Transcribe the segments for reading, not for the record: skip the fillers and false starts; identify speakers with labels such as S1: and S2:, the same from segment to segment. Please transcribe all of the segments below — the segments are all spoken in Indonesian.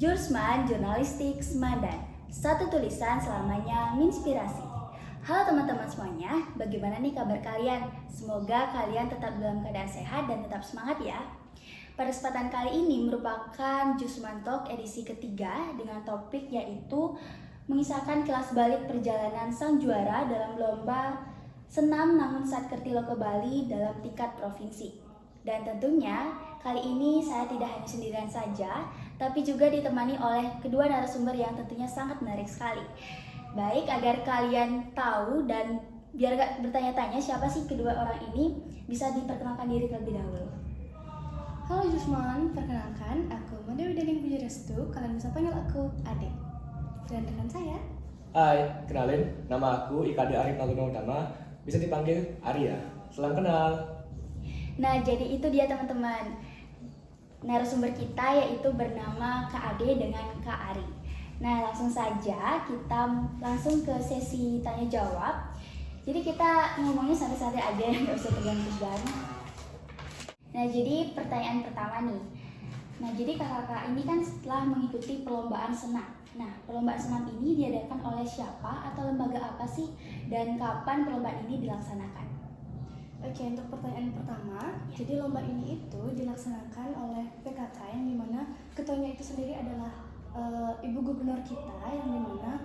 S1: Jursman Jurnalistik Semandan. Satu tulisan selamanya menginspirasi. Halo teman-teman semuanya, bagaimana nih kabar kalian? Semoga kalian tetap dalam keadaan sehat dan tetap semangat ya. Pada kesempatan kali ini merupakan Jusman Talk edisi ketiga dengan topik yaitu mengisahkan kelas balik perjalanan sang juara dalam lomba senam namun Satkerti Loka Bali dalam tingkat provinsi. Dan tentunya kali ini saya tidak hanya sendirian saja, tapi juga ditemani oleh kedua narasumber yang tentunya sangat menarik sekali. Baik, agar kalian tahu dan biar gak bertanya-tanya siapa sih kedua orang ini, bisa diperkenalkan diri terlebih dahulu.
S2: Halo Jusman, perkenalkan aku Made Widyaning Pujarestu, kalian bisa panggil aku Ade. Dan rekan saya.
S3: Hai, kenalin, nama aku Ikade Arif Naluna Utama, bisa dipanggil Arya. Salam kenal.
S1: Nah, jadi itu dia teman-teman. Narasumber kita yaitu bernama Kak Ade dengan Kak Ari. Nah, langsung saja kita langsung ke sesi tanya jawab. Jadi kita ngomongnya santai-santai aja, nggak usah tegang-tegang. Nah, jadi pertanyaan pertama nih. Nah, jadi kakak-kakak ini kan setelah mengikuti perlombaan senam. Nah, perlombaan senam ini diadakan oleh siapa atau lembaga apa sih? Dan kapan perlombaan ini dilaksanakan?
S2: Oke, untuk pertanyaan pertama, jadi lomba ini itu dilaksanakan oleh PKK yang dimana ketuanya itu sendiri adalah Ibu Gubernur kita, yang dimana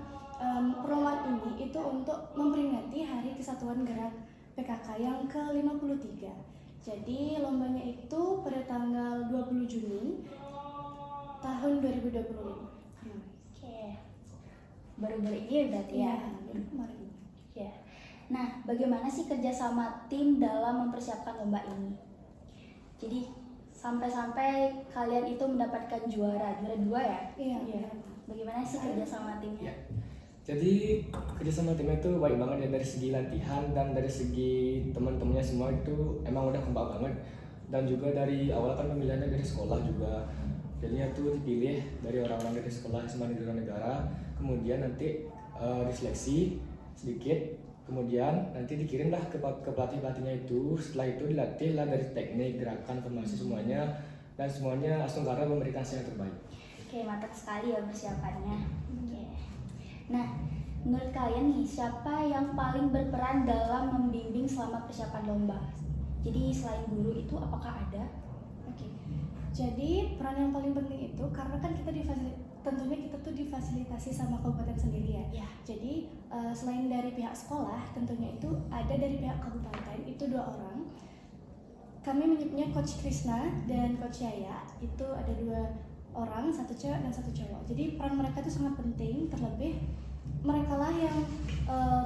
S2: perlombaan ini itu untuk memperingati Hari Kesatuan Gerak PKK yang ke-53. Jadi lombanya itu pada tanggal 20 Juni tahun 2025.
S1: Oke. Baru-baru ini berarti ya?
S2: Baru kemarin.
S1: Ya. Nah, bagaimana sih kerjasama tim dalam mempersiapkan lomba ini? Jadi sampai-sampai kalian itu mendapatkan juara 2 ya?
S2: Iya.
S1: Bagaimana sih kerjasama timnya?
S3: Ya. Jadi kerjasama timnya itu baik banget ya, dari segi latihan dan dari segi teman-temannya semua itu emang udah kompak banget. Dan juga dari awal kan pemilihannya dari sekolah juga. Jadinya tuh dipilih dari orang-orang dari sekolah SMA Negara, kemudian nanti diseleksi sedikit. Kemudian nanti dikirimlah ke pelatih-pelatihnya itu. Setelah itu dilatihlah dari teknik, gerakan, formasi semuanya. Dan semuanya Astung Kara memberikan hasil yang terbaik.
S1: Oke, mantap sekali ya persiapannya. Oke. Nah, menurut kalian nih, siapa yang paling berperan dalam membimbing selama persiapan lomba? Jadi selain guru itu apakah ada?
S2: Oke. Jadi peran yang paling penting itu karena kan tentunya kita tuh difasilitasi sama kabupaten sendiri ya.
S1: Ya.
S2: Jadi selain dari pihak sekolah, tentunya itu ada dari pihak kabupaten, itu 2 orang. Kami menyebutnya Coach Krisna dan Coach Yaya. Itu ada 2 orang, 1 cewek dan 1 cowok. Jadi peran mereka itu sangat penting, terlebih mereka lah yang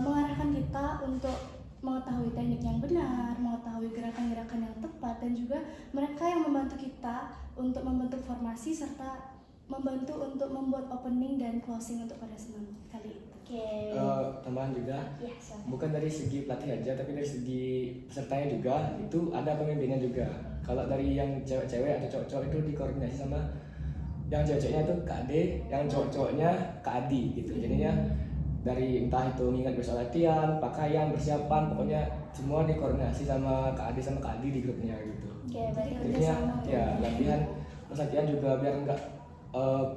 S2: mengarahkan kita untuk mengetahui teknik yang benar, mengetahui gerakan-gerakan yang tepat, dan juga mereka yang membantu kita untuk membentuk formasi serta membantu untuk membuat opening dan closing untuk pada senam kali itu.
S1: Oke.
S3: Tambahan juga,
S1: Ya, silakan.
S3: bukan dari segi pelatih aja, tapi dari segi pesertanya juga itu ada pemimpinnya juga. Kalau dari yang cewek-cewek atau cowok-cowok itu dikoordinasi sama yang cewek-ceweknya itu Kak Ade, yang cowok-cowoknya Kak Adi gitu. Jadinya dari entah itu mengingat besok latihan, pakaian, persiapan, pokoknya semua dikoordinasi sama Kak Ade sama Kak Adi di grupnya gitu.
S1: Oke, berarti
S2: Jadi
S3: Jadinya
S2: kerjasama.
S3: ya latihan juga biar enggak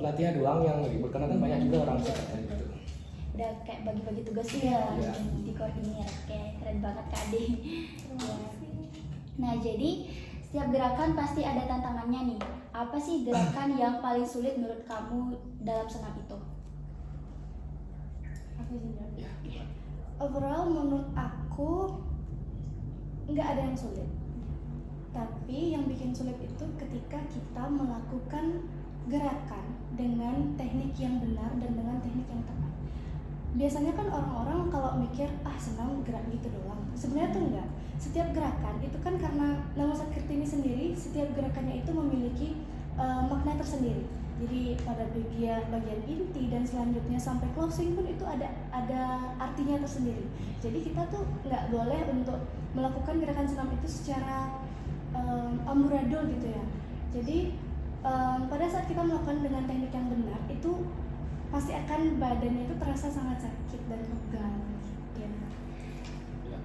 S3: pelatihan doang yang ribet, karena kan banyak juga orang peserta gitu.
S1: udah kayak bagi-bagi tugas gitu
S2: Iya.
S1: ya, dikoordinir. Oke, keren banget Kak Ade. Ya. Nah, jadi setiap gerakan pasti ada tantangannya nih. Apa sih gerakan yang paling sulit menurut kamu dalam senam itu?
S2: Aku izin jawab.
S3: Ya.
S2: Overall menurut aku nggak ada yang sulit. Tapi yang bikin sulit itu ketika kita melakukan gerakan dengan teknik yang benar dan dengan teknik yang tepat. Biasanya kan orang-orang kalau mikir senam gerak gitu doang. Sebenarnya tuh enggak. Setiap gerakan itu kan karena nama Satkerti ini sendiri, setiap gerakannya itu memiliki makna tersendiri. Jadi pada bagian inti dan selanjutnya sampai closing pun itu ada artinya tersendiri. Jadi kita tuh nggak boleh untuk melakukan gerakan senam itu secara amburadul gitu ya. Jadi pada saat kita melakukan dengan teknik yang benar itu pasti akan badannya itu terasa sangat sakit dan pegal. Ya.
S3: Ya.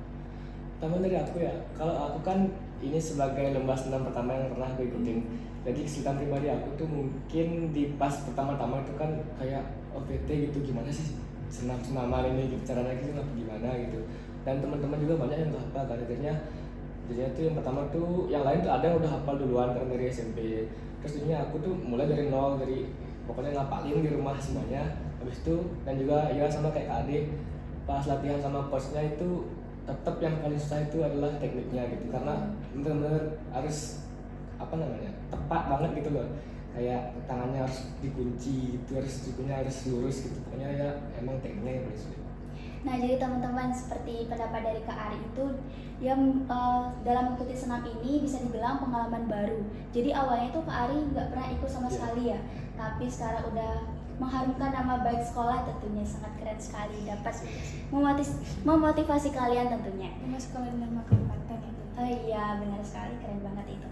S3: Tambahan dari aku ya, kalau aku kan ini sebagai lomba senam pertama yang pernah aku ikutin. Jadi kesulitan pribadi aku tuh mungkin di pas pertama-tama itu kan kayak OPT gitu, gimana sih senam-senaman ini gitu, caranya gitu apa gimana gitu. Dan teman-teman juga banyak yang nggak hafal kan, jadinya tuh yang pertama tuh yang lain tuh ada yang udah hafal duluan karena dari SMP. Terus jadinya aku tuh mulai dari nol, dari pokoknya ngapalin di rumah semuanya. Habis itu dan juga ya sama kayak Kak Ade, pas latihan sama coachnya itu tetap yang paling susah itu adalah tekniknya gitu, karena benar-benar harus apa namanya tepat banget gitu loh, kayak tangannya harus dikunci gitu, harus sikunya harus lurus gitu, pokoknya ya emang tekniknya yang paling sulit.
S1: Nah, jadi teman-teman, seperti pendapat dari Kak Ari itu, dia dalam mengikuti senam ini bisa dibilang pengalaman baru. Jadi awalnya itu Kak Ari nggak pernah ikut sama sekali ya, tapi sekarang udah mengharumkan nama baik sekolah, tentunya sangat keren sekali, dapat memotivasi kalian tentunya.
S2: Nama sekolah dan nama kabupaten itu.
S1: Oh iya, benar sekali, keren banget itu.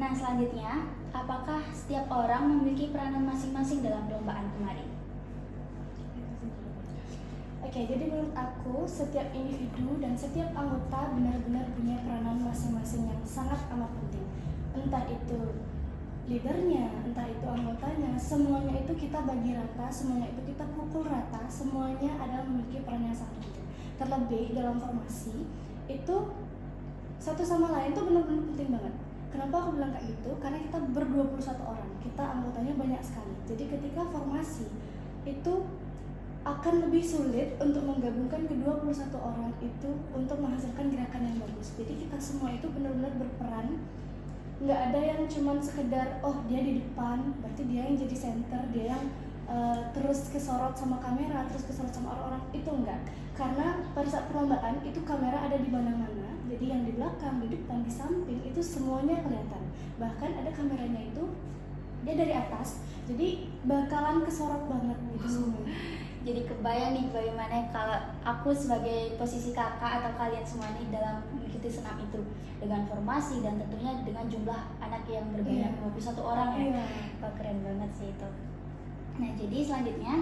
S1: Nah, selanjutnya, apakah setiap orang memiliki peranan masing-masing dalam perlombaan kemarin?
S2: Oke, jadi menurut aku setiap individu dan setiap anggota benar-benar punya peranan masing-masing yang sangat amat penting. Entah itu leadernya, entah itu anggotanya, semuanya itu kita bagi rata, semuanya itu kita pukul rata, semuanya adalah memiliki peran yang sangat penting. Terlebih dalam formasi itu satu sama lain tuh benar-benar penting banget. Kenapa aku bilang kayak gitu? Karena kita ber-21 orang, kita anggotanya banyak sekali. Jadi ketika formasi itu akan lebih sulit untuk menggabungkan ke-21 orang itu untuk menghasilkan gerakan yang bagus. Jadi kita semua itu benar-benar berperan. Nggak ada yang cuman sekedar oh dia di depan, berarti dia yang jadi center, dia yang terus kesorot sama kamera, terus kesorot sama orang-orang, itu enggak. Karena pada saat perlombaan itu kamera ada di mana-mana, jadi yang di belakang, di depan, di samping itu semuanya kelihatan. Bahkan ada kameranya itu dia dari atas, jadi bakalan kesorot banget gitu semua.
S1: Jadi kebayang nih bagaimana kalau aku sebagai posisi kakak atau kalian semua nih dalam mengikuti senam itu dengan formasi dan tentunya dengan jumlah anak yang berbanyak 21 orang ya. Wah, keren banget sih itu. Nah, jadi selanjutnya,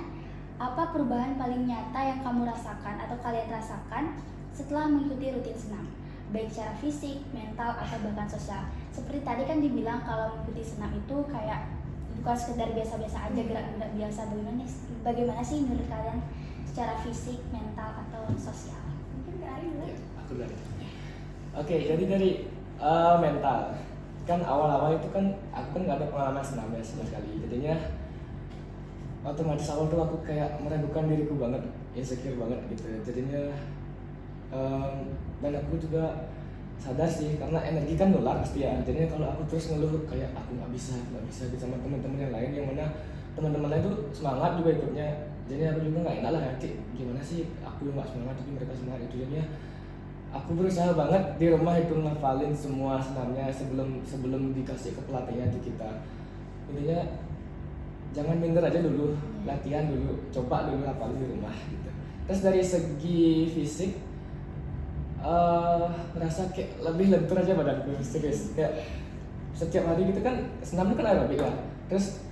S1: apa perubahan paling nyata yang kamu rasakan atau kalian rasakan setelah mengikuti rutin senam? Baik secara fisik, mental, atau bahkan sosial. Seperti tadi kan dibilang kalau mengikuti senam itu kayak bukan sekedar biasa-biasa aja, gerak-gerak biasa. Bagaimana sih menurut kalian secara fisik, mental, atau sosial?
S2: Mungkin Kak Ari dulu.
S3: Aku dari. Oke, jadi dari mental kan awal-awal itu kan aku kan nggak ada pengalaman senam ya sama sekali, jadinya otomatis awal tuh aku kayak meragukan diriku banget, insecure banget gitu, jadinya dan aku juga sadar sih karena energi kan nular pasti ya, jadinya kalau aku terus ngeluh kayak aku nggak bisa gitu sama teman-teman yang lain, yang mana teman-teman lain tuh semangat juga ikutnya, jadi aku juga nggak enak lah nanti gimana sih aku nggak semangat tapi mereka semangat itu, jadinya aku berusaha banget di rumah itu ngafalin semua senamnya sebelum dikasih ke pelatihnya di kita. Intinya jangan minder aja dulu, latihan dulu, coba dulu hafalin di rumah gitu. Terus dari segi fisik merasa kayak lebih lentur aja badanku, serius. Kayak setiap hari gitu kan senam itu kan aerobik lah. Terus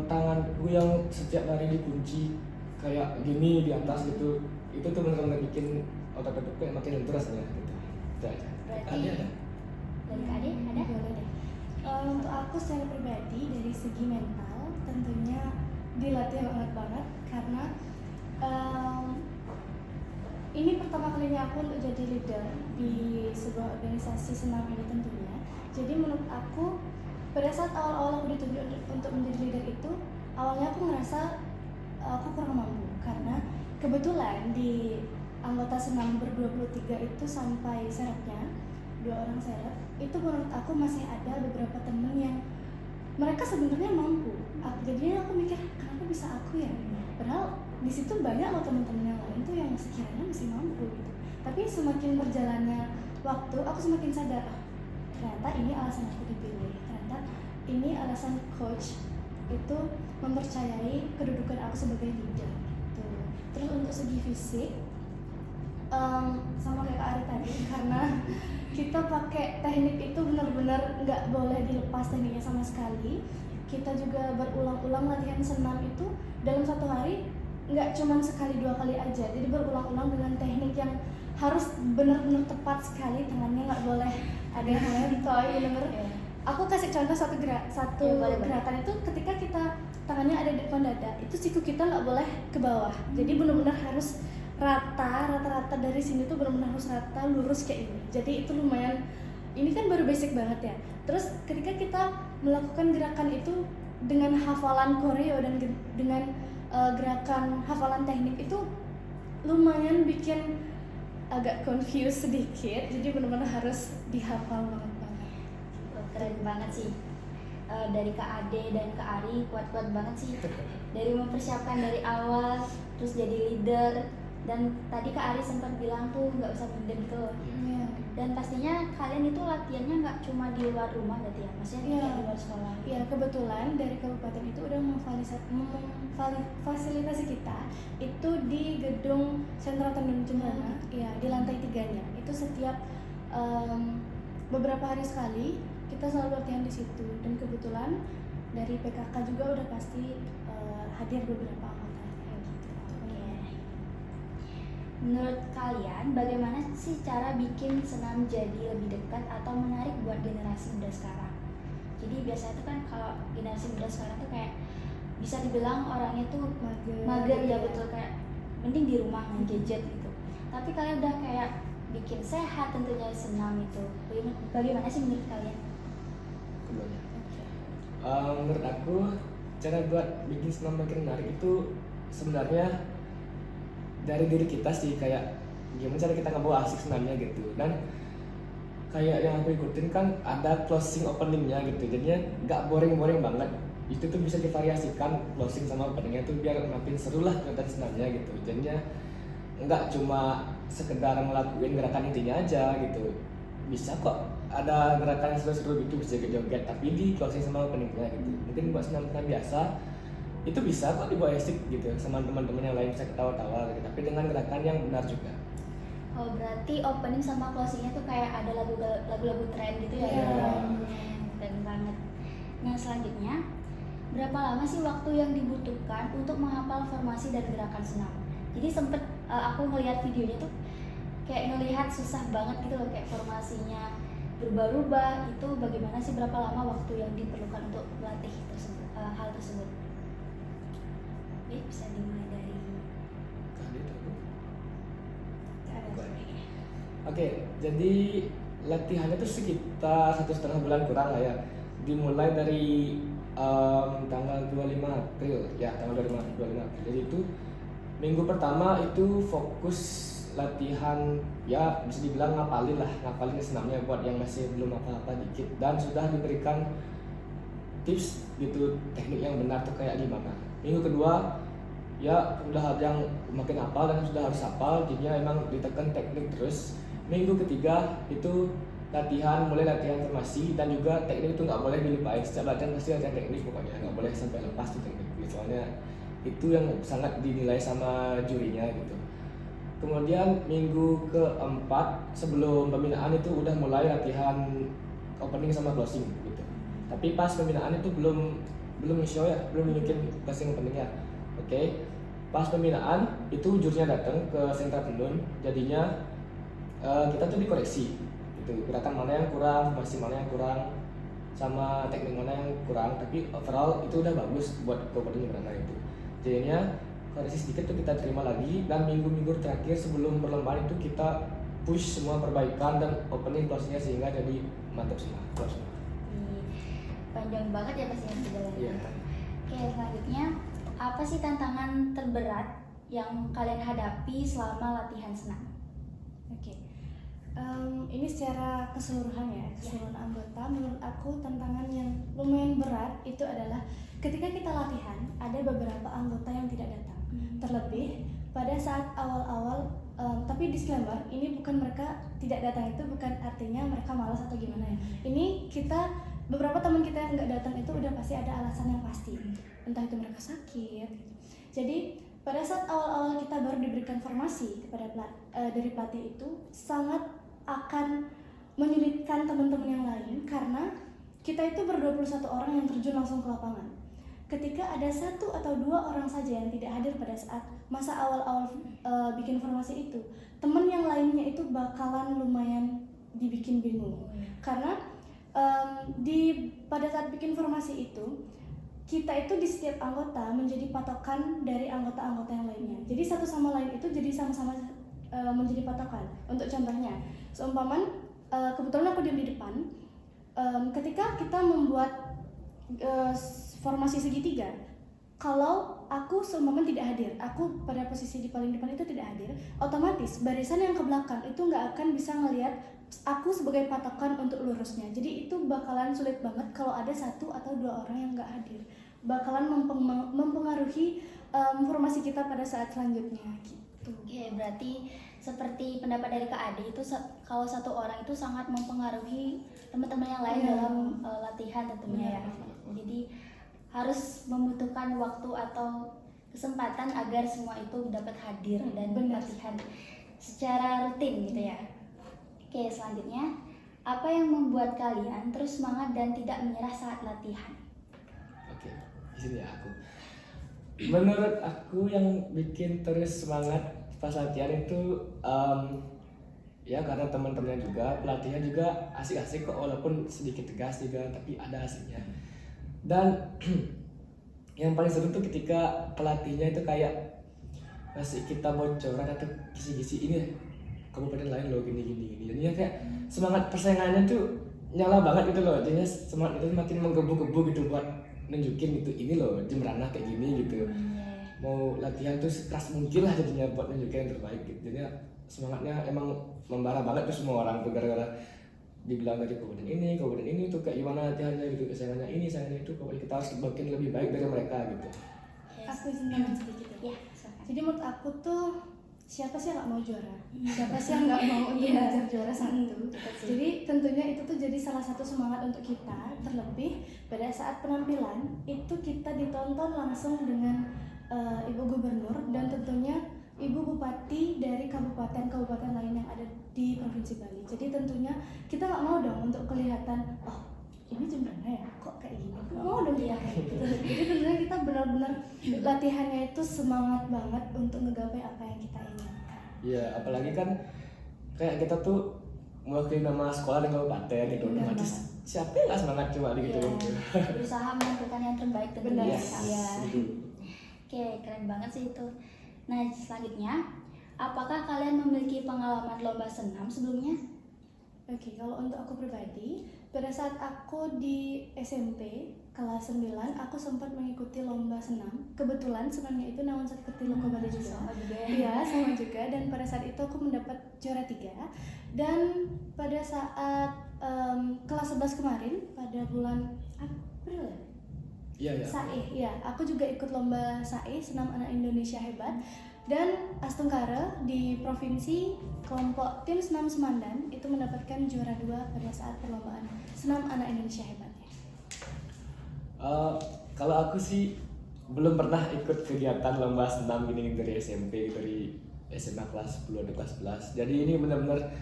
S3: tanganku yang setiap hari dikunci kayak gini di atas gitu, itu tuh benar-benar bikin otot-otot kayak makin lentur rasanya gitu. Itu aja.
S1: Berarti
S3: Ada.
S1: dari Kak Ade ada?
S2: Boleh deh. Untuk aku secara pribadi dari segi mental tentunya dilatih banget karena ini pertama kalinya aku untuk jadi leader di sebuah organisasi senam ini tentunya. Jadi menurut aku pada saat awal-awal aku ditunjuk untuk menjadi leader itu, awalnya aku ngerasa aku kurang mampu karena kebetulan di anggota senam ber-23 itu sampai serapnya 2 orang serap, itu menurut aku masih ada beberapa temen yang mereka sebenarnya mampu. Jadinya aku mikir kenapa bisa aku ya, padahal di situ banyak loh teman-teman yang lain tuh yang sekiranya masih mampu gitu. Tapi semakin berjalannya waktu aku semakin sadar, ternyata ini alasan aku dipilih, ternyata ini alasan coach itu mempercayai kedudukan aku sebagai leader gitu. Terus untuk segi fisik sama kayak Kak Ari tadi, karena kita pakai teknik itu benar-benar nggak boleh dilepas tekniknya sama sekali. Kita juga berulang-ulang latihan senam itu dalam satu hari, nggak cuma sekali 2 kali aja, jadi berulang-ulang dengan teknik yang harus benar-benar tepat sekali, tangannya nggak boleh ada yang letoy, benar-benar.
S1: Iya.
S2: Aku kasih contoh satu
S1: Iya, boleh.
S2: gerakan itu ketika kita tangannya ada di depan dada, itu siku kita nggak boleh ke bawah. Jadi benar-benar harus rata-rata dari sini tuh benar-benar harus rata, lurus kayak ini. Jadi itu lumayan, ini kan baru basic banget ya. Terus ketika kita melakukan gerakan itu dengan hafalan koreo dan dengan gerakan hafalan teknik itu lumayan bikin agak confused sedikit. Jadi benar-benar harus dihafal banget.
S1: Keren banget sih. Dari Kak Ade dan Kak Ari kuat-kuat banget sih. Dari mempersiapkan dari awal, terus jadi leader. Dan tadi Kak Ari sempat bilang tuh nggak usah minder gitu loh.
S2: Iya.
S1: Dan pastinya kalian itu latihannya nggak cuma di luar rumah berarti ya, maksudnya
S2: Iya.
S1: kayak di luar sekolah.
S2: Ya kebetulan dari kabupaten itu udah memfasilitasi kita itu di gedung Sentra Tendun Cemana, ya di lantai 3-nya. Itu setiap beberapa hari sekali kita selalu latihan di situ. Dan kebetulan dari PKK juga udah pasti hadir beberapa anggota kayak gitu.
S1: Oke. Menurut kalian bagaimana sih cara bikin senam jadi lebih dekat atau menarik buat generasi muda sekarang? Jadi biasanya tuh kan kalau generasi muda sekarang tuh kayak bisa dibilang orangnya tuh mager ya, betul, kayak mending di rumah main gadget gitu. Tapi kalian udah kayak bikin sehat tentunya senam itu. Bagaimana sih menurut kalian?
S3: Keduanya. Menurut aku cara buat bikin senam makin menarik itu sebenarnya dari diri kita sih, kayak gimana cara kita ngebawa asik senamnya gitu. Dan kayak yang aku ikutin kan ada closing openingnya gitu, jadinya nggak boring-boring banget. Itu tuh bisa divariasikan closing sama openingnya tuh biar makin seru lah kelihatan senamnya gitu. Jadinya nggak cuma sekedar ngelakuin gerakan intinya aja gitu, bisa kok ada gerakan yang seru-seru gitu, bisa joget tapi di closing sama openingnya gitu. Mungkin buat senam-senam biasa itu bisa kok dibawa asik gitu sama teman-teman yang lain, bisa ketawa-tawa gitu, tapi dengan gerakan yang benar juga.
S1: Oh, berarti opening sama closingnya tuh kayak ada lagu-lagu tren gitu ya?
S2: Iya.
S1: Keren banget. Nah selanjutnya, berapa lama sih waktu yang dibutuhkan untuk menghafal formasi dan gerakan senam? Jadi sempet aku ngelihat videonya tuh kayak ngelihat susah banget gitu loh, kayak formasinya berubah-ubah. Itu bagaimana sih, berapa lama waktu yang diperlukan untuk melatih hal tersebut? Jadi bisa dimulai dari
S3: Oke, jadi latihannya tuh sekitar 1,5 bulan kurang lah ya. Dimulai dari tanggal 25 April ya, tanggal 25 April. Jadi itu minggu pertama itu fokus latihan, ya bisa dibilang ngapalin senamnya buat yang masih belum apa-apa dikit, dan sudah diberikan tips gitu teknik yang benar tuh kayak gimana. Minggu kedua ya udah ada yang makin hafal dan sudah harus hafal, jadinya emang ditekan teknik terus. Minggu ketiga itu mulai latihan formasi, dan juga teknik itu nggak boleh dilupain. Setiap latihan pasti latihan teknik, pokoknya nggak boleh sampai lepas tuh teknik, soalnya itu yang sangat dinilai sama jurinya gitu. Kemudian minggu keempat sebelum pembinaan itu udah mulai latihan opening sama closing gitu. Tapi pas pembinaan itu belum show ya, belum nunjukin closing openingnya. Oke. Pas pembinaan itu jurnya datang ke Sentra Tendun, jadinya kita tuh dikoreksi gitu, gerakan mana yang kurang, formasi mana yang kurang, sama teknik mana yang kurang. Tapi overall itu udah bagus buat opening berenang itu. Jadinya koreksi sedikit tuh kita terima lagi, dan minggu-minggu terakhir sebelum perlombaan itu kita push semua perbaikan dan opening closingnya sehingga jadi mantap semua.
S1: Panjang banget ya pastinya perjalanan.
S3: Iya.
S1: Oke, selanjutnya apa sih tantangan terberat yang kalian hadapi selama latihan senam?
S2: Oke. Ini secara keseluruhan ya, keseluruhan anggota. Menurut aku tantangan yang lumayan berat itu adalah ketika kita latihan ada beberapa anggota yang tidak datang. Terlebih pada saat awal-awal, tapi disclaimer, ini bukan mereka tidak datang itu bukan artinya mereka malas atau gimana ya. Ini beberapa teman kita yang nggak datang itu udah pasti ada alasan yang pasti, entah itu mereka sakit. Jadi pada saat awal-awal kita baru diberikan formasi kepada dari pelatih itu sangat akan menyulitkan teman-teman yang lain, karena kita itu ber-21 orang yang terjun langsung ke lapangan. ketika ada 1 atau 2 orang saja yang tidak hadir pada saat masa awal-awal bikin formasi itu, temen yang lainnya itu bakalan lumayan dibikin bingung. Karena pada saat bikin formasi itu, kita itu di setiap anggota menjadi patokan dari anggota-anggota yang lainnya. Jadi satu sama lain itu jadi sama-sama menjadi patokan. Untuk contohnya, seumpaman kebetulan aku di depan, ketika kita membuat formasi segitiga, kalau aku seumpama tidak hadir, aku pada posisi di paling depan itu tidak hadir, otomatis barisan yang ke belakang itu nggak akan bisa ngelihat aku sebagai patokan untuk lurusnya. Jadi itu bakalan sulit banget kalau ada 1 atau 2 orang yang nggak hadir, bakalan mempengaruhi formasi kita pada saat selanjutnya gitu.
S1: Oke, berarti seperti pendapat dari Kak Ade itu kalau 1 orang itu sangat mempengaruhi teman-teman yang lain dalam latihan tentunya ya. Jadi harus membutuhkan waktu atau kesempatan agar semua itu dapat hadir dan latihan secara rutin gitu ya. Oke, selanjutnya, apa yang membuat kalian terus semangat dan tidak menyerah saat latihan?
S3: Oke, di sini ya aku. Menurut aku yang bikin terus semangat pas latihan itu ya karena teman-temannya juga, pelatihnya juga asik-asik kok, walaupun sedikit tegas juga, tapi ada asiknya. Dan yang paling seru tuh ketika pelatihnya itu kayak ngasih kita bocoran atau kisi-kisi, ini kabupaten lain loh gini. Jadinya kayak semangat persaingannya tuh nyala banget gitu loh. Jadinya semangat itu makin menggebu-gebu gitu buat nunjukin gitu, ini loh Jembrana kayak gini gitu. Mau latihan tuh sekeras mungkin lah jadinya buat nunjukin yang terbaik gitu. Jadinya semangatnya emang membara banget tuh semua orang tuh, gara-gara dibilang dari kabupaten ini tuh kayak gimana latihannya gitu, kesayangannya ini, sayangannya itu, pokoknya kita harus makin lebih baik dari mereka gitu.
S2: Aku izin tambahin sedikit ya. Jadi menurut aku tuh siapa sih yang nggak mau juara? Siapa sih yang nggak mau untuk belajar juara 1? Jadi tentunya itu tuh jadi salah satu semangat untuk kita. Terlebih pada saat penampilan itu kita ditonton langsung dengan Ibu Gubernur dan tentunya Ibu Bupati dari kabupaten lain yang ada di Provinsi Bali. Jadi tentunya kita nggak mau dong untuk kelihatan, oh ini Jembrana ya, kok kayak gini? Nggak mau dong kita kayak gitu. Jadi tentunya kita benar-benar latihannya itu semangat banget untuk ngegapai apa yang kita inginkan.
S3: Iya, apalagi kan kayak kita tuh mewakili nama sekolah dan kabupaten gitu, otomatis siapa yang nggak semangat coba gitu.
S1: Berusaha menampilkan yang terbaik tentunya. Ya. Oke, keren banget sih itu. Nah, selanjutnya, apakah kalian memiliki pengalaman lomba senam sebelumnya?
S2: Oke, kalau untuk aku pribadi, pada saat aku di SMP kelas 9, aku sempat mengikuti lomba senam. Kebetulan senamnya itu namun seperti Loko Bali juga.
S1: Sama juga.
S2: Iya, sama juga. Dan pada saat itu aku mendapat juara 3. Dan pada saat kelas 11 kemarin, pada bulan April ya?
S3: Iya.
S2: SAE, ya. Aku juga ikut lomba SAE, Senam Anak Indonesia Hebat. Dan Astungkara di provinsi kelompok tim senam Semandan itu mendapatkan juara 2 pada saat perlombaan Senam Anak Indonesia Hebat.
S3: Kalau aku sih belum pernah ikut kegiatan lomba senam gini dari SMP, dari SMA kelas 10 atau kelas 11. Jadi ini benar-benar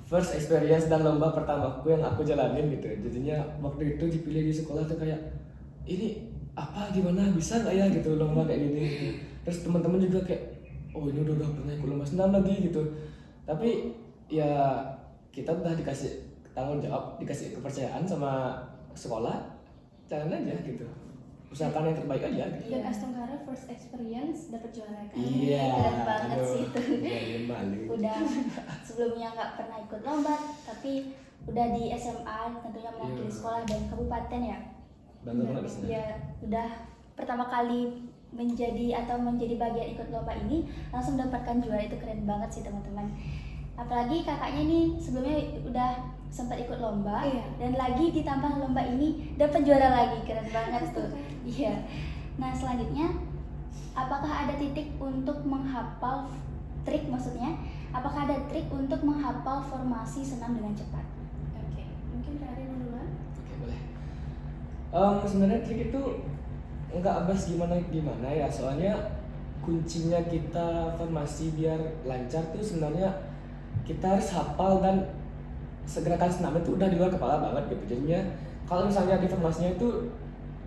S3: first experience dan lomba pertamaku yang aku jalanin gitu. Jadinya waktu itu dipilih di sekolah tuh kayak, ini apa, gimana, bisa nggak ya gitu lomba kayak gini gitu. Terus teman-teman juga kayak, oh ini udah pernah ikut lomba senam lagi gitu. Tapi ya kita udah dikasih tanggung jawab, dikasih kepercayaan sama sekolah, jalan aja gitu, usahakan yang terbaik aja gitu.
S2: Dan Astungkara first experience dapat juara kan?
S3: Iya,
S1: Keren banget sih itu.
S3: Malu.
S1: Udah sebelumnya nggak pernah ikut lomba, tapi udah di SMA tentunya mewakili sekolah dan kabupaten ya.
S3: Bangga banget di sini.
S1: Ya udah pertama kali menjadi bagian ikut lomba ini langsung mendapatkan juara, itu keren banget sih teman-teman. Apalagi kakaknya nih sebelumnya udah sempat ikut lomba, dan lagi ditambah lomba ini dapat juara lagi, keren banget tuh. Iya. Nah selanjutnya, apakah ada titik untuk menghafal trik, maksudnya apakah ada trik untuk menghafal formasi senam dengan cepat?
S2: Oke, mungkin Kak Arin duluan.
S3: Oke, boleh. Sebenarnya trik itu nggak abas gimana ya, soalnya kuncinya kita formasi biar lancar tuh sebenarnya kita harus hafal dan segerakan senam itu udah di luar kepala banget gitu. Jadinya kalau misalnya di formasinya itu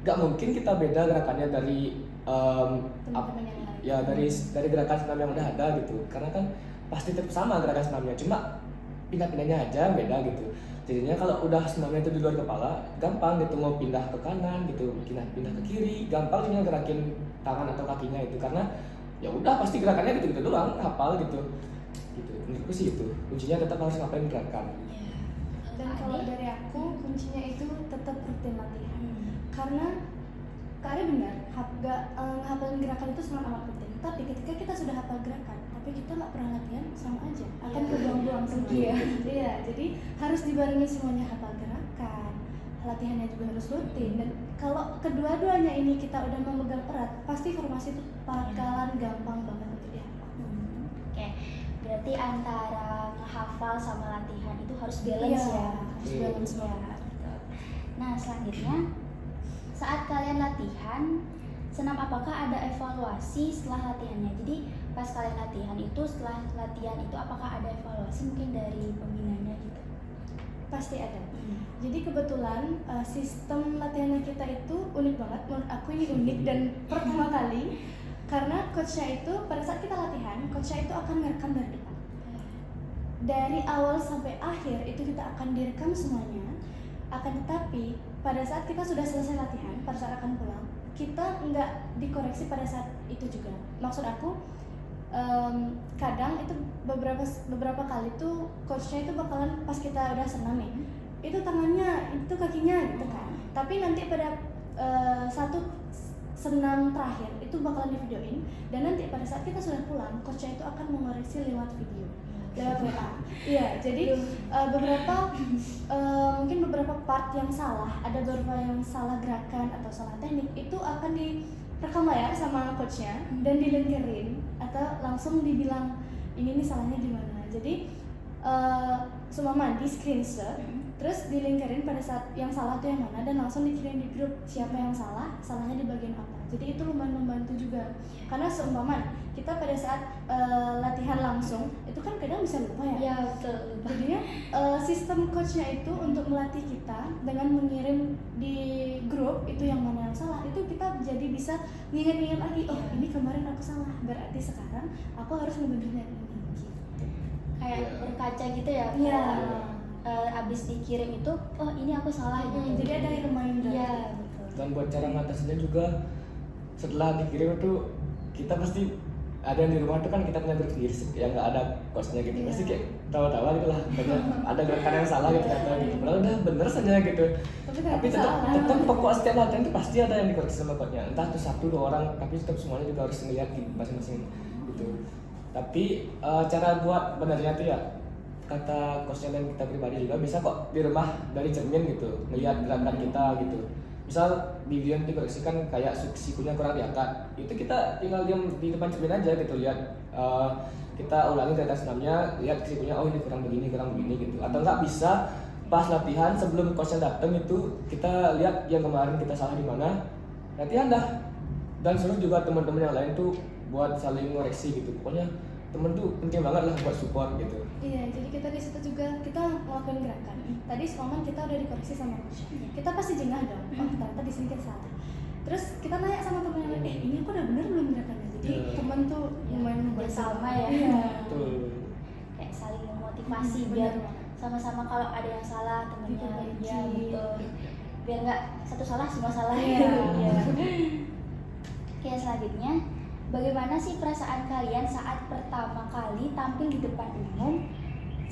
S3: gak mungkin kita beda gerakannya dari
S2: teman-teman yang lain.
S3: ya dari gerakan senam yang udah ada gitu, karena kan pasti tetap sama gerakan senamnya, cuma pindah-pindahnya aja beda gitu. Jadinya kalau udah senamnya itu di luar kepala, gampang gitu mau pindah ke kanan gitu, pindah ke kiri, gampang juga gerakin tangan atau kakinya itu, karena ya udah pasti gerakannya gitu-gitu doang, hafal gitu. Gitu. Menurutku sih itu kuncinya, tetap harus ngapain gerakan.
S2: Dan kalau dari aku kuncinya itu tetap rutin latihan. Karena Kak Ari benar, hafalin gerakan itu sangat amat penting. Tapi ketika kita sudah hafal gerakan, tapi kita nggak pernah latihan, sama aja akan kebuang-buang semuanya. Iya, jadi harus dibarengi semuanya, hafal gerakan, latihannya juga harus rutin. Dan kalau kedua-duanya ini kita udah memegang erat, pasti formasi itu bakalan gampang banget untuk dihafal.
S1: Oke, berarti antara menghafal sama latihan itu harus balance ya.
S2: Harus balance
S1: Ya,
S2: banget.
S1: betul. Nah, selanjutnya saat kalian latihan senam, apakah ada evaluasi setelah latihannya? Jadi pas kalian latihan itu, setelah latihan itu apakah ada evaluasi mungkin dari pembinanya gitu?
S2: Pasti ada. Jadi kebetulan sistem latihannya kita itu unik banget. Menurut aku ini unik dan pertama kali, karena coachnya itu pada saat kita latihan, coachnya itu akan merekam dari depan. Dari awal sampai akhir itu kita akan direkam semuanya. Akan tetapi pada saat kita sudah selesai latihan, pada saat akan pulang, kita nggak dikoreksi pada saat itu juga. Maksud aku, kadang itu beberapa kali tuh coachnya itu bakalan pas kita udah senam nih, itu tangannya, itu kakinya gitu kan. Tapi nanti pada satu senam terakhir itu bakalan divideoin, dan nanti pada saat kita sudah pulang, coachnya itu akan mengoreksi lewat video, lewat WA. Iya, jadi mungkin beberapa part yang salah, ada beberapa yang salah gerakan atau salah teknik, itu akan direkam layar sama coachnya dan dilinkirin atau langsung dibilang ini nih salahnya di mana. Jadi seumpama di screenshot, terus dilingkarin pada saat yang salah tuh yang mana, dan langsung dikirim di grup siapa yang salah, salahnya di bagian apa. Jadi itu lumayan membantu juga, karena seumpama kita pada saat latihan langsung itu kan kadang bisa lupa ya.
S1: Ya, betul.
S2: Jadinya sistem coachnya itu untuk melatih kita dengan mengirim di grup itu yang mana yang salah, itu kita jadi bisa nginget-nginget lagi, oh ini kemarin aku salah, berarti sekarang aku harus ngebenerin ini gitu.
S1: Kayak berkaca gitu ya.
S2: Iya.
S1: Abis dikirim itu, oh ini aku salah gitu.
S2: Jadi ada reminder.
S1: Iya, betul.
S3: Dan buat cara ngatasinnya juga, setelah dikirim itu kita pasti ada yang di rumah tuh kan kita punya grup sendiri yang nggak ada coachnya gitu, pasti kayak tawa-tawa gitu lah, karena ada gerakan yang salah gitu kata gitu, padahal udah bener saja gitu. Tapi tetap pokok setiap latihan itu pasti ada yang dikoreksi sama coachnya, entah itu 1-2 orang, tapi tetap semuanya juga harus ngeliat gitu, masing-masing gitu. Tapi cara buat benernya tuh ya, kata coachnya dan kita pribadi juga bisa kok di rumah dari cermin gitu, melihat gerakan kita gitu. Misal di video yang dikoreksikan kayak sikunya kurang diangkat, itu kita tinggal diam di depan cermin aja gitu, lihat kita ulangi gerakan senamnya, lihat sikunya, oh ini kurang begini gitu. Atau nggak bisa pas latihan sebelum coachnya datang itu kita lihat yang kemarin kita salah di mana, latihan dah, dan suruh juga teman-teman yang lain tuh buat saling ngoreksi gitu. Pokoknya temen tuh penting banget lah buat support gitu.
S2: Iya, jadi kita di situ juga kita ngelakuin gerakan. Tadi seumpama kita udah dikoreksi sama coach, kita pasti jengah dong. Oh ternyata di sini kita salah. Terus kita nanya sama temen yang lain, ini aku udah bener belum gerakannya? Jadi temen tuh lumayan membantu.
S1: Sama ya.
S2: Iya.
S3: Betul.
S1: Kayak saling memotivasi
S2: Bener
S1: biar
S2: banget.
S1: sama-sama kalau ada yang salah temennya.
S2: Diperbaiki.
S1: Ya, betul. Biar nggak satu salah semua salah.
S2: Iya.
S1: Iya. Oke, selanjutnya, bagaimana sih perasaan kalian saat pertama kali tampil di depan umum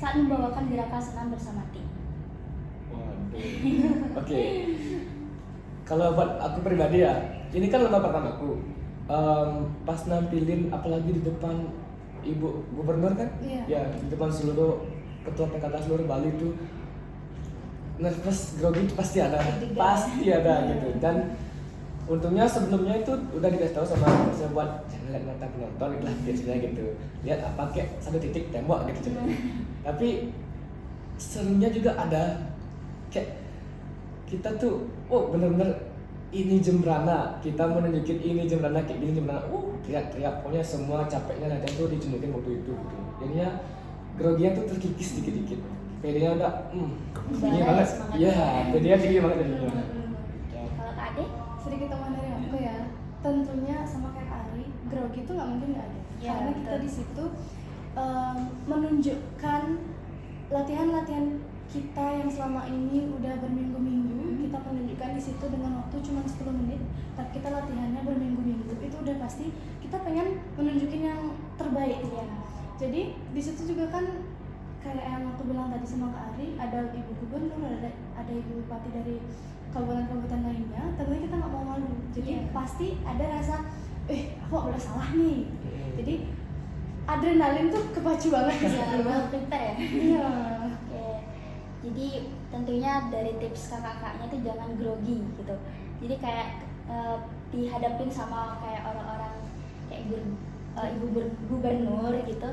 S1: saat membawakan gerakan senam bersama tim?
S3: Waduh. Oke. Kalau buat aku pribadi ya, ini kan lomba pertamaku. Pas nampilin apalagi di depan Ibu Gubernur kan?
S2: Iya.
S3: Ya, di depan seluruh ketua PKK seluruh Bali itu nervous, grogi itu pasti ada gitu. Dan untungnya sebelumnya itu udah dikasih tahu sama saya buat jangan lihat mata penonton itulah biasanya gitu, lihat apa kayak 1 titik tembok gitu. Tapi serunya juga ada, kayak kita tuh bener-bener ini Jembrana, kita mau nunjukin ini Jembrana kayak gini Jembrana, teriak-teriak, pokoknya semua capeknya latihan tuh ditunjukin waktu itu gitu. Jadinya groginya tuh terkikis dikit-dikit, pedenya udah ini banget, iya pedenya tinggi banget jadinya.
S1: Kalau Kak Ade?
S2: sama kayak Ari, grogi itu nggak mungkin nggak ada.
S1: Iya,
S2: Karena kita
S1: betul.
S2: di situ menunjukkan latihan-latihan kita yang selama ini udah berminggu-minggu, kita menunjukkan di situ dengan waktu cuma 10 menit, tapi kita latihannya berminggu-minggu. Itu udah pasti kita pengen menunjukin yang terbaik ya. Jadi di situ juga kan kayak yang aku bilang tadi sama Kak Ari, ada ibu gubernur, ada ibu bupati dari kabupaten-kabupaten lainnya, tentunya kita nggak mau malu. Jadi pasti ada rasa, aku nggak boleh salah nih. Jadi adrenalin tuh kepacu banget di
S1: Ya,
S2: situ.
S1: well prepare ya.
S2: Iya.
S1: Oke. Jadi tentunya dari tips kakak-kakaknya itu jangan grogi gitu. Jadi kayak dihadapin sama kayak orang-orang kayak ibu gubernur gitu.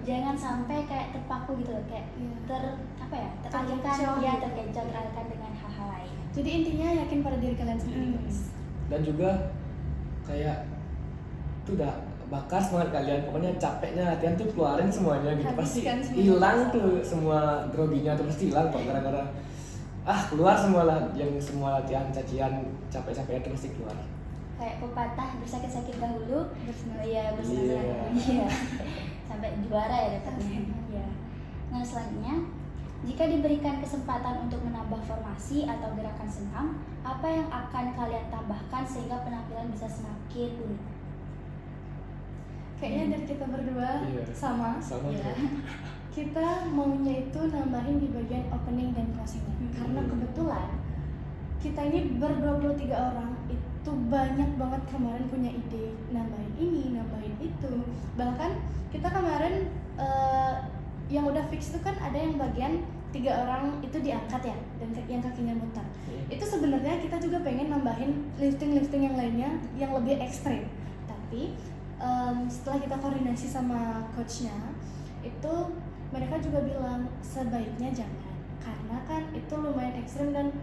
S1: Jangan sampai kayak terpaku gitu, kayak teralihkan
S2: Terkecoh
S1: ya,
S2: gitu.
S1: terkecoh teralihkan dengan hal-hal lain.
S2: Jadi intinya yakin pada diri kalian sendiri. guys.
S3: Dan juga kayak itu udah bakar semangat kalian, pokoknya capeknya latihan tuh keluarin semuanya gitu, pasti
S2: Habiskan semua.
S3: hilang tuh semua groginya tuh pasti hilang kok, gara-gara keluar semua lah, yang semua latihan cacian capek-capeknya tuh pasti keluar.
S1: Kayak pepatah bersakit-sakit dahulu,
S2: Bersenang.
S1: bersenang-senang
S3: Iya.
S1: kemudian. Sampai juara ya dapatnya. Iya. Nah selanjutnya, jika diberikan kesempatan untuk menambah formasi atau gerakan senam, apa yang akan kalian tambahkan sehingga penampilan bisa semakin unik?
S2: Kayaknya dari kita berdua
S3: Iya.
S2: sama.
S3: Sama
S1: Iya.
S3: tuh.
S2: Kita maunya itu nambahin di bagian opening dan closingnya. Karena kebetulan kita ini ber-23 orang itu banyak banget kemarin punya ide nambahin ini, nambahin itu. Bahkan kita kemarin yang udah fix itu kan ada yang bagian 3 orang itu diangkat ya, dan yang kakinya mutar. Itu sebenarnya kita juga pengen nambahin lifting yang lainnya yang lebih ekstrim. Tapi setelah kita koordinasi sama coachnya, itu mereka juga bilang sebaiknya jangan, karena kan itu lumayan ekstrim dan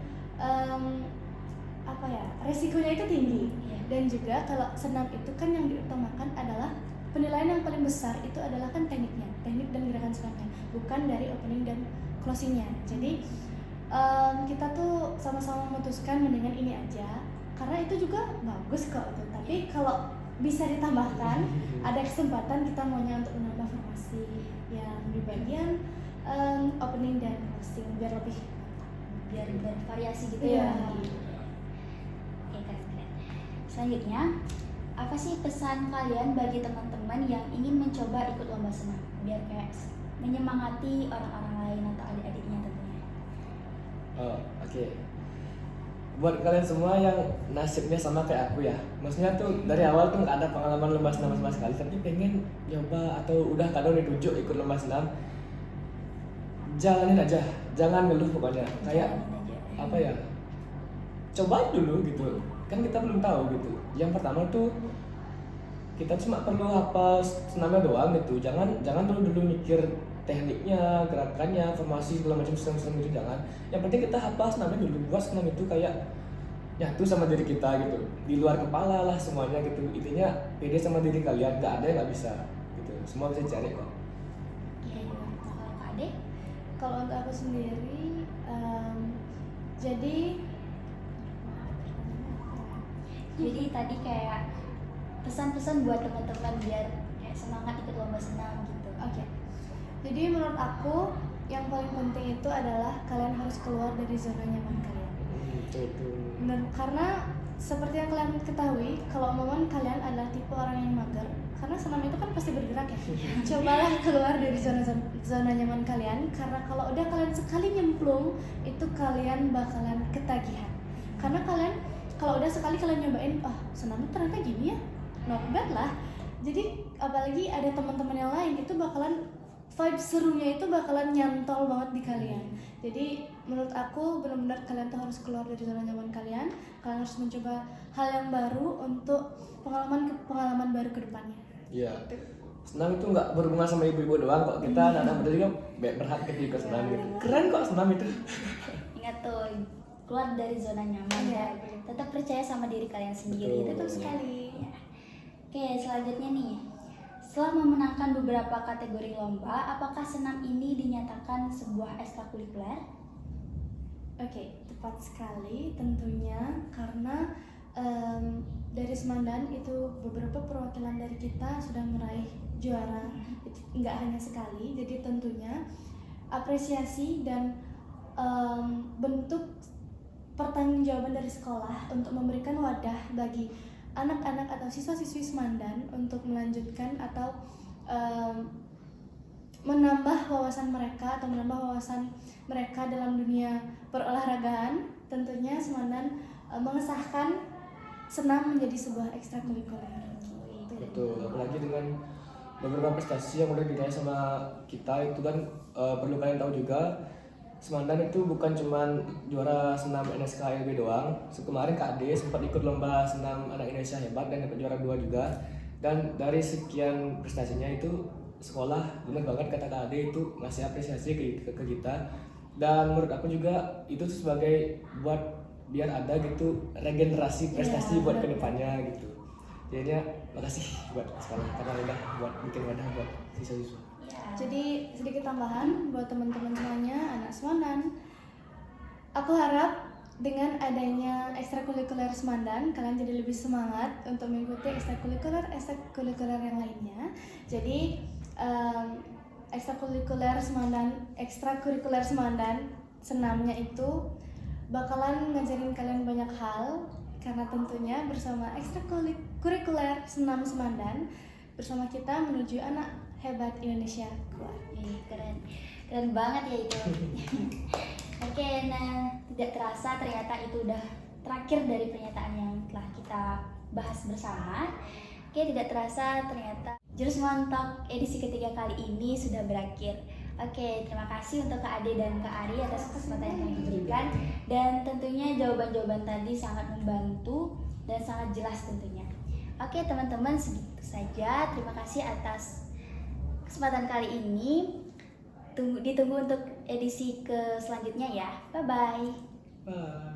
S2: resikonya itu tinggi.
S1: Iya.
S2: Dan juga kalau senam itu kan yang diutamakan adalah penilaian yang paling besar itu adalah kan teknik dan gerakan senamnya, bukan dari opening dan closingnya. Jadi kita tuh sama-sama memutuskan mendingan ini aja, karena itu juga bagus kok tuh. Tapi kalau bisa ditambahkan, ada kesempatan kita maunya untuk menambah formasi yang di bagian opening dan closing biar lebih
S1: Biar bervariasi gitu
S2: Iya.
S1: ya. Oke, keren-keren. Selanjutnya, apa sih pesan kalian bagi teman-teman yang ingin mencoba ikut lomba senam biar kayak menyemangati orang-orang lain atau adik-adiknya tentunya?
S3: Oke. Buat kalian semua yang nasibnya sama kayak aku ya, maksudnya tuh dari awal tuh nggak ada pengalaman lomba senam sama sekali, tapi pengen nyoba atau udah kadang ditunjuk ikut lomba senam, jalanin aja, jangan ngeluh pokoknya. Kayak
S1: Jalanin aja.
S3: apa ya, cobain dulu gitu, kan kita belum tahu gitu. Yang pertama tuh kita cuma perlu hafal senamnya doang gitu, jangan dulu mikir tekniknya, gerakannya, formasi segala macam senam itu jangan. Yang penting kita hafal senamnya dulu, buat senam itu kayak nyatu sama diri kita gitu, di luar kepala lah semuanya gitu. Intinya pede sama diri kalian, nggak ada yang nggak bisa gitu, semua bisa cari kok.
S1: Iya, iya. Nah, kalau Kak Ade?
S2: Kalau untuk aku sendiri,
S1: Jadi tadi kayak pesan-pesan buat teman-teman biar kayak semangat ikut lomba senam gitu.
S2: oke. Jadi menurut aku yang paling penting itu adalah kalian harus keluar dari zona nyaman kalian.
S3: Itu.
S2: Dan karena seperti yang kalian ketahui, kalau omongan kalian adalah tipe orang yang mager, karena senam itu kan pasti bergerak ya. Cobalah keluar dari zona nyaman kalian, karena kalau udah kalian sekali nyemplung, itu kalian bakalan ketagihan. Karena kalian kalau udah sekali kalian nyobain, senam itu ternyata gini ya, not bad lah. Jadi apalagi ada teman-teman yang lain, itu bakalan vibe serunya itu bakalan nyantol banget di kalian. Jadi menurut aku benar-benar kalian tuh harus keluar dari zona nyaman kalian. Kalian harus mencoba hal yang baru untuk pengalaman baru ke depannya.
S3: Iya. Senam itu nggak berhubungan sama ibu-ibu doang kok. Kita anak-anak muda juga berhak ikut senam gitu. Keren kok senam itu.
S1: Ingat tuh, keluar dari zona nyaman
S2: Iya,
S1: dan tetap percaya sama diri kalian sendiri.
S3: Betul.
S1: Betul sekali. Ya. Oke, selanjutnya nih. Setelah memenangkan beberapa kategori lomba, apakah senam ini dinyatakan sebuah ekstrakurikuler?
S2: Oke, tepat sekali tentunya karena dari Semandan itu beberapa perwakilan dari kita sudah meraih juara, nggak hanya sekali. Jadi tentunya apresiasi dan bentuk pertanggungjawaban dari sekolah untuk memberikan wadah bagi anak-anak atau siswa-siswi Semandan untuk melanjutkan atau menambah wawasan mereka atau menambah wawasan mereka dalam dunia perolahragaan. Tentunya Semandan mengesahkan senam menjadi sebuah ekstrakurikuler.
S3: Betul, apalagi dengan beberapa prestasi yang udah diraih sama kita itu kan perlu kalian tahu juga Semandan itu bukan cuman juara senam NSKLB doang. Kemarin Kak Ade sempat ikut lomba senam anak Indonesia hebat dan dapat juara 2 juga. Dan dari sekian prestasinya itu sekolah benar banget kata Kak Ade itu ngasih apresiasi ke kita. Dan menurut aku juga itu sebagai buat biar ada gitu regenerasi prestasi buat kedepannya gitu. Jadinya makasih buat sekolah karena udah buat bikin wadah buat siswa-siswa.
S2: Jadi sedikit tambahan buat teman-teman semuanya, anak Semandan. Aku harap dengan adanya ekstrakurikuler Semandan, kalian jadi lebih semangat untuk mengikuti ekstrakurikuler yang lainnya. Jadi ekstrakurikuler Semandan senamnya itu bakalan ngajarin kalian banyak hal, karena tentunya bersama ekstrakurikuler senam Semandan bersama kita menuju anak hebat Indonesia kuat.
S1: Keren banget ya itu. Oke, nah tidak terasa ternyata itu udah terakhir dari pernyataan yang telah kita bahas bersama. Oke, tidak terasa ternyata Jurus Montok edisi ketiga kali ini sudah berakhir. Oke, terima kasih untuk Kak Ade dan Kak Ari atas kesempatan yang kami berikan, dan tentunya jawaban-jawaban tadi sangat membantu dan sangat jelas tentunya. Oke teman-teman, segitu saja. Terima kasih atas kesempatan kali ini. Ditunggu untuk edisi ke selanjutnya ya. Bye-bye.
S3: Bye.